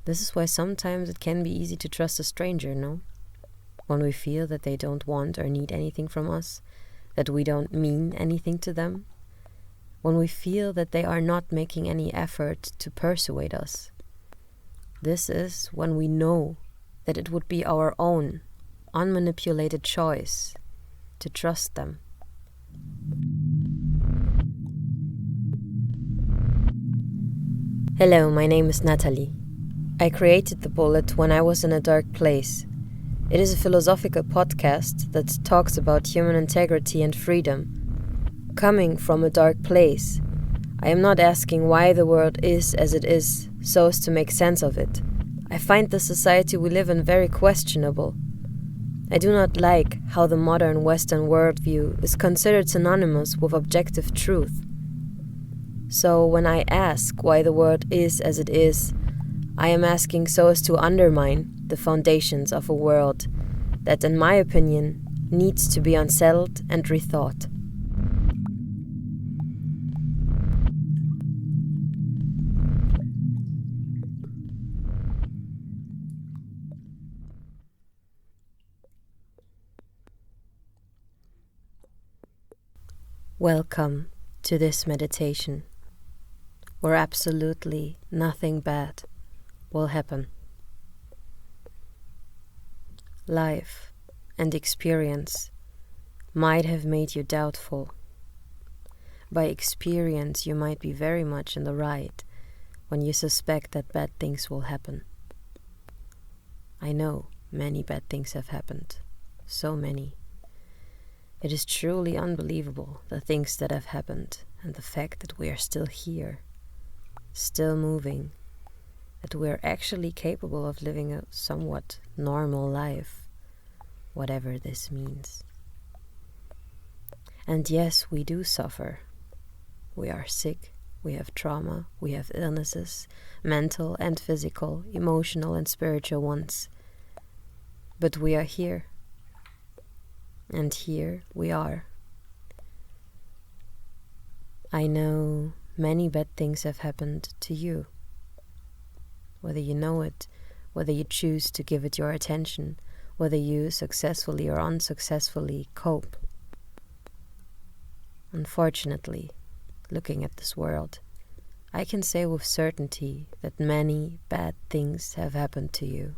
This is why sometimes it can be easy to trust a stranger, no? When we feel that they don't want or need anything from us, that we don't mean anything to them, when we feel that they are not making any effort to persuade us. This is when we know that it would be our own, unmanipulated choice to trust them. Hello, my name is Natalie. I created The Bullet when I was in a dark place. It is a philosophical podcast that talks about human integrity and freedom. Coming from a dark place, I am not asking why the world is as it is, so as to make sense of it. I find the society we live in very questionable. I do not like how the modern Western worldview is considered synonymous with objective truth. So when I ask why the world is as it is, I am asking so as to undermine the foundations of a world that, in my opinion, needs to be unsettled and rethought. Welcome to this meditation, where absolutely nothing bad will happen. Life and experience might have made you doubtful. By experience, you might be very much in the right when you suspect that bad things will happen. I know many bad things have happened, so many. It is truly unbelievable, the things that have happened, and the fact that we are still here, still moving, that we are actually capable of living a somewhat normal life, whatever this means. And yes, we do suffer. We are sick, we have trauma, we have illnesses, mental and physical, emotional and spiritual ones. But we are here. And here we are. I know many bad things have happened to you. Whether you know it, whether you choose to give it your attention, whether you successfully or unsuccessfully cope. Unfortunately, looking at this world, I can say with certainty that many bad things have happened to you.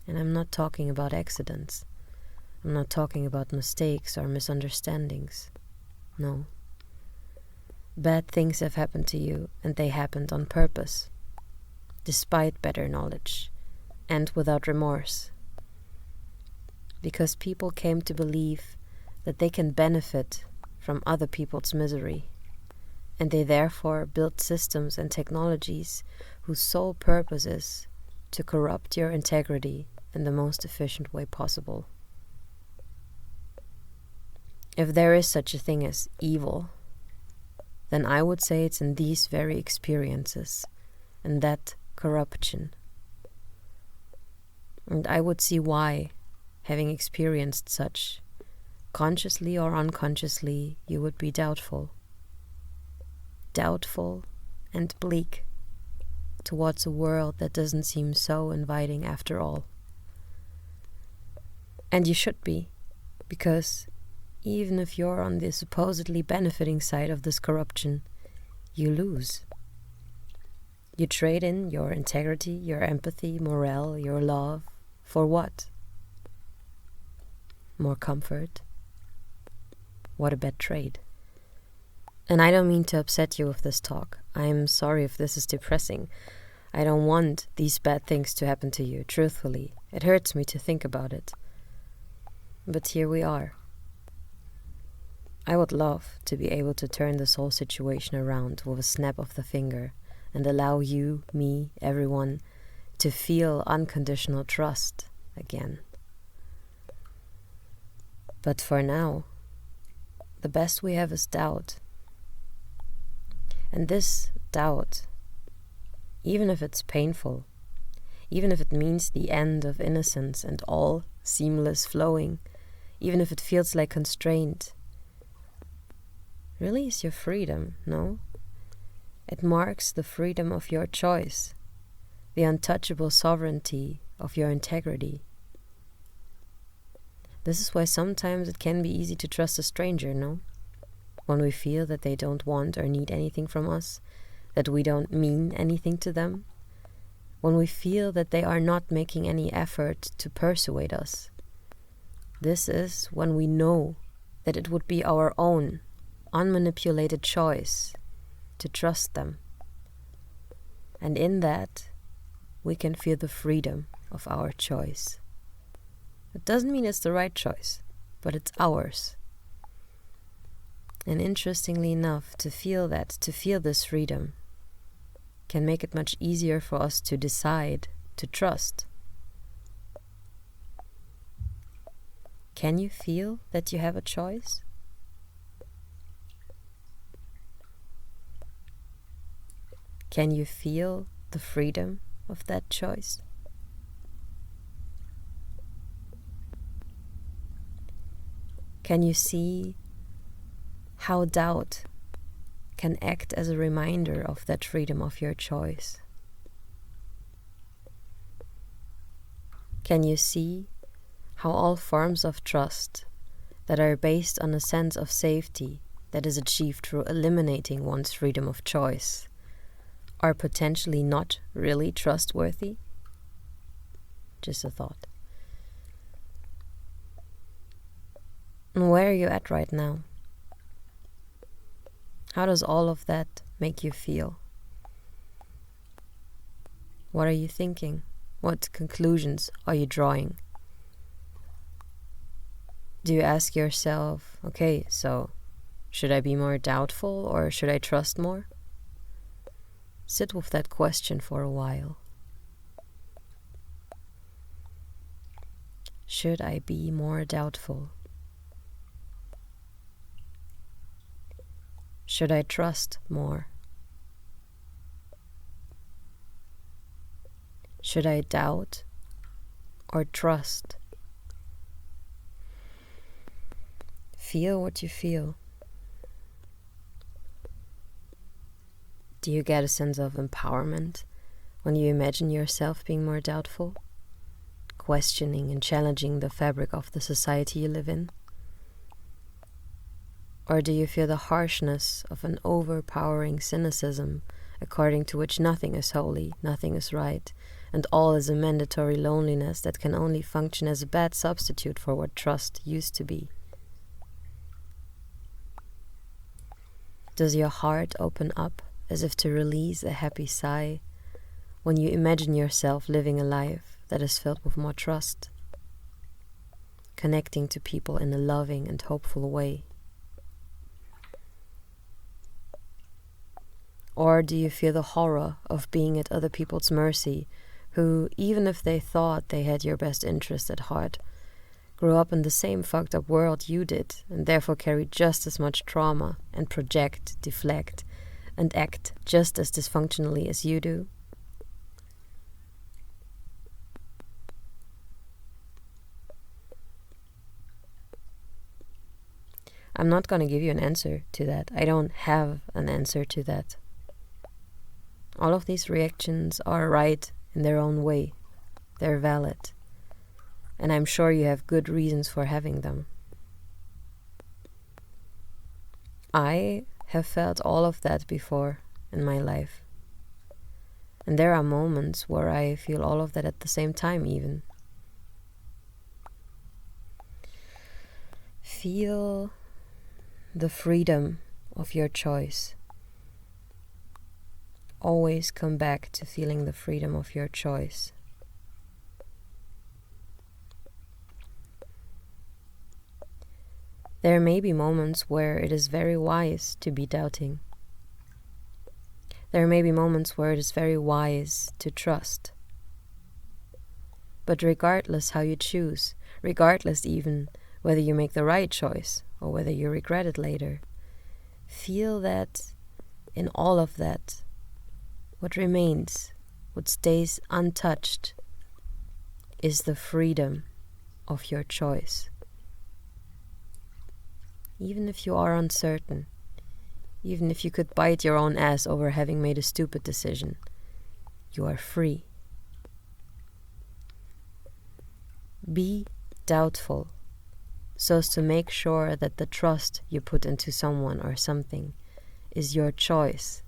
And I'm not talking about accidents. I'm not talking about mistakes or misunderstandings. No. Bad things have happened to you, and they happened on purpose, despite better knowledge, and without remorse. Because people came to believe that they can benefit from other people's misery, and they therefore built systems and technologies whose sole purpose is to corrupt your integrity in the most efficient way possible. If there is such a thing as evil, then I would say it's in these very experiences, and that corruption. And I would see why, having experienced such, consciously or unconsciously, you would be doubtful. Doubtful and bleak towards a world that doesn't seem so inviting after all. And you should be, because even if you're on the supposedly benefiting side of this corruption, you lose. You trade in your integrity, your empathy, morale, your love, for what? More comfort? What a bad trade. And I don't mean to upset you with this talk. I'm sorry if this is depressing. I don't want these bad things to happen to you, truthfully. It hurts me to think about it. But here we are. I would love to be able to turn this whole situation around with a snap of the finger and allow you, me, everyone to feel unconditional trust again. But for now, the best we have is doubt. And this doubt, even if it's painful, even if it means the end of innocence and all seamless flowing, even if it feels like constraint, really is your freedom, no? It marks the freedom of your choice the untouchable sovereignty of your integrity. This is why sometimes it can be easy to trust a stranger, no? When we feel that they don't want or need anything from us, that we don't mean anything to them, when we feel that they are not making any effort to persuade us. This is when we know that it would be our own, unmanipulated choice to trust them. And in that, we can feel the freedom of our choice. It doesn't mean it's the right choice, but it's ours. And interestingly enough, to feel this freedom, can make it much easier for us to decide to trust. Can you feel that you have a choice? Can you feel the freedom of that choice? Can you see how doubt can act as a reminder of that freedom of your choice? Can you see how all forms of trust that are based on a sense of safety that is achieved through eliminating one's freedom of choice are potentially not really trustworthy? Just a thought. And where are you at right now? How does all of that make you feel? What are you thinking? What conclusions are you drawing? Do you ask yourself, okay, so should I be more doubtful or should I trust more? Sit with that question for a while. Should I be more doubtful? Should I trust more? Should I doubt or trust? Feel what you feel. Do you get a sense of empowerment when you imagine yourself being more doubtful, questioning and challenging the fabric of the society you live in? Or do you feel the harshness of an overpowering cynicism according to which nothing is holy, nothing is right, and all is a mandatory loneliness that can only function as a bad substitute for what trust used to be? Does your heart open up as if to release a happy sigh when you imagine yourself living a life that is filled with more trust, connecting to people in a loving and hopeful way? Or do you feel the horror of being at other people's mercy who, even if they thought they had your best interest at heart, grew up in the same fucked up world you did and therefore carry just as much trauma and project, deflect, and act just as dysfunctionally as you do? I'm not going to give you an answer to that. I don't have an answer to that. All of these reactions are right in their own way. They're valid. And I'm sure you have good reasons for having them. I have felt all of that before in my life. And there are moments where I feel all of that at the same time even. Feel the freedom of your choice. Always come back to feeling the freedom of your choice. There may be moments where it is very wise to be doubting. There may be moments where it is very wise to trust. But regardless how you choose, regardless even whether you make the right choice or whether you regret it later, feel that in all of that, what remains, what stays untouched, is the freedom of your choice. Even if you are uncertain, even if you could bite your own ass over having made a stupid decision, you are free Be doubtful, so as to make sure that the trust you put into someone or something is your choice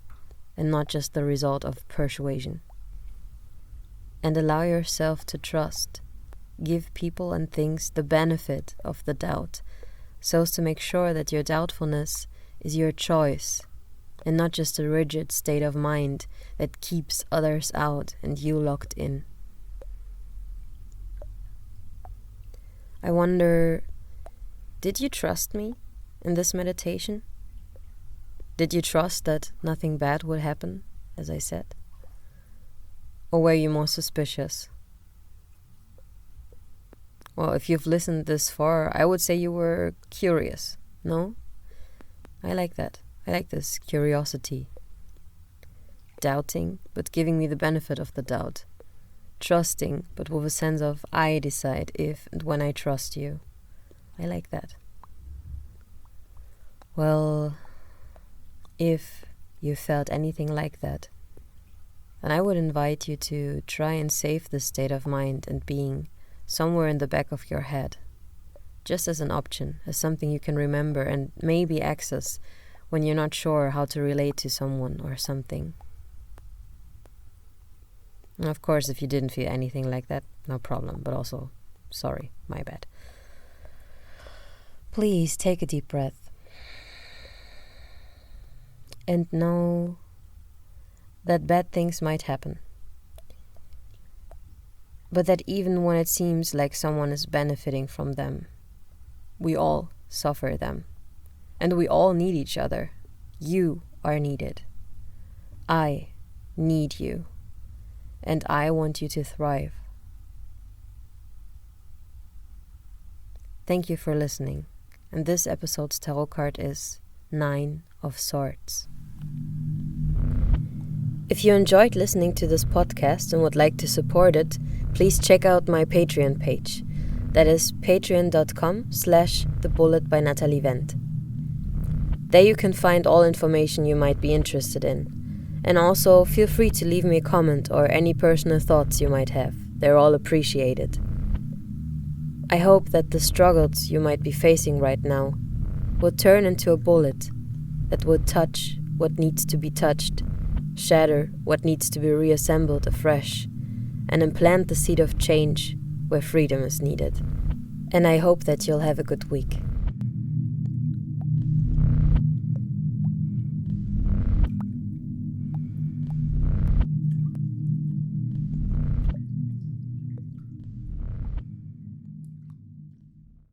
and not just the result of persuasion. And allow yourself to trust. Give people and things the benefit of the doubt, so as to make sure that your doubtfulness is your choice and not just a rigid state of mind that keeps others out and you locked in. I wonder, did you trust me in this meditation? Did you trust that nothing bad would happen, as I said? Or were you more suspicious? Well, if you've listened this far, I would say you were curious. No? I like that. I like this curiosity. Doubting, but giving me the benefit of the doubt. Trusting, but with a sense of I decide if and when I trust you. I like that. Well, if you felt anything like that, then I would invite you to try and save this state of mind and being somewhere in the back of your head, just as an option, as something you can remember and maybe access when you're not sure how to relate to someone or something. And of course, if you didn't feel anything like that, no problem, but also, sorry, my bad. Please take a deep breath and know that bad things might happen. But that even when it seems like someone is benefiting from them, we all suffer them. And we all need each other. You are needed. I need you. And I want you to thrive. Thank you for listening. And this episode's tarot card is 9 of Swords. If you enjoyed listening to this podcast and would like to support it, please check out my Patreon page. That is patreon.com/thebullet by Natalie Wendt. There you can find all information you might be interested in. And also feel free to leave me a comment or any personal thoughts you might have. They're all appreciated. I hope that the struggles you might be facing right now will turn into a bullet that will touch what needs to be touched, shatter what needs to be reassembled afresh, and implant the seed of change where freedom is needed. And I hope that you'll have a good week.